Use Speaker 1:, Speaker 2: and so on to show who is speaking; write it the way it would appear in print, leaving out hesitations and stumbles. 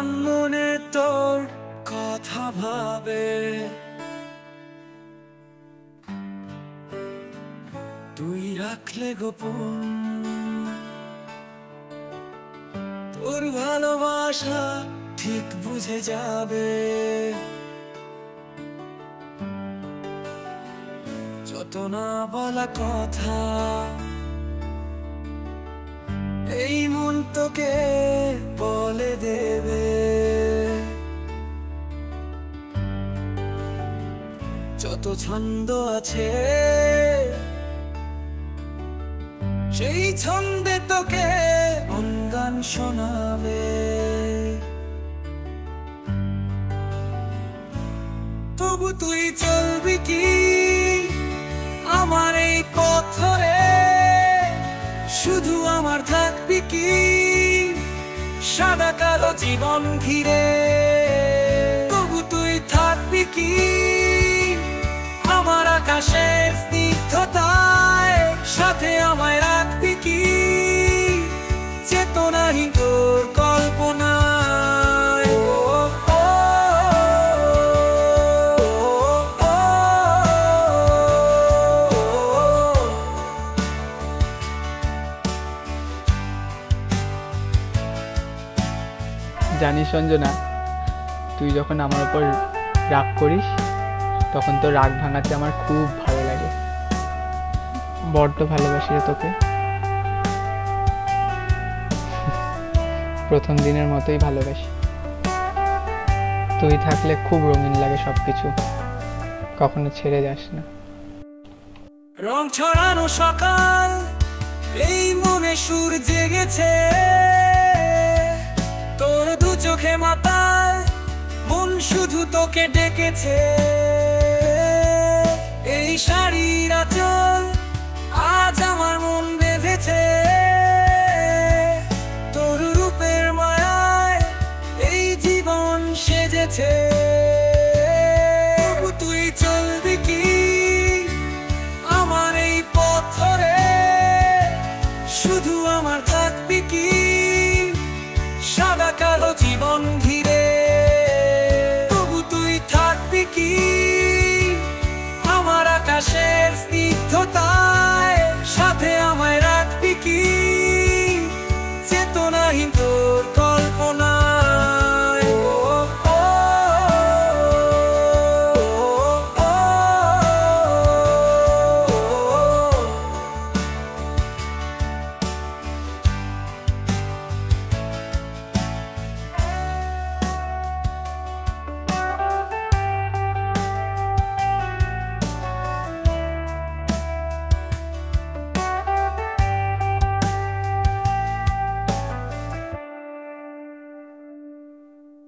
Speaker 1: প্রাণ মনে তোর কথা ভাবে, তুই রাখলে গোপন তোর ভালোবাসা ঠিক বুঝে যাবে। যত না বলা কথা এই মন তোকে বলে দেবে। যত ছন্দ আছে সেই ছন্দে তোকে গান শোনাবে। তবু তুই চলবি কি আমার এই পথ ধরে, শুধু আমার থাকবি কি সাদা কালো জীবন ঘিরে। তবু তুই থাকবি কি আমার আকাশের স্নিগ্ধতায়, সাথে আমায় রাখবি কি চেতনাহীন তোর কল্পনায়।
Speaker 2: জানিস অঞ্জনা, তুই যখন আমার উপর রাগ করিস তখন তো রাগ ভাঙাতে আমার খুব ভালো লাগে। বড্ড ভালোবাসি রে তোকে, প্রথম দিনের মতোই ভালোবাসি। তুই থাকলে খুব রঙিন লাগে সবকিছু, কখনো ছেড়ে যাস না।
Speaker 1: রং ছড়ানো সকাল এই মনে সুর জেগেছে, তোর দু চোখে মাতাল মন শুধু তোকে ডেকেছে। এই শাড়ির আঁচল আজ আমার মন বেঁধেছে।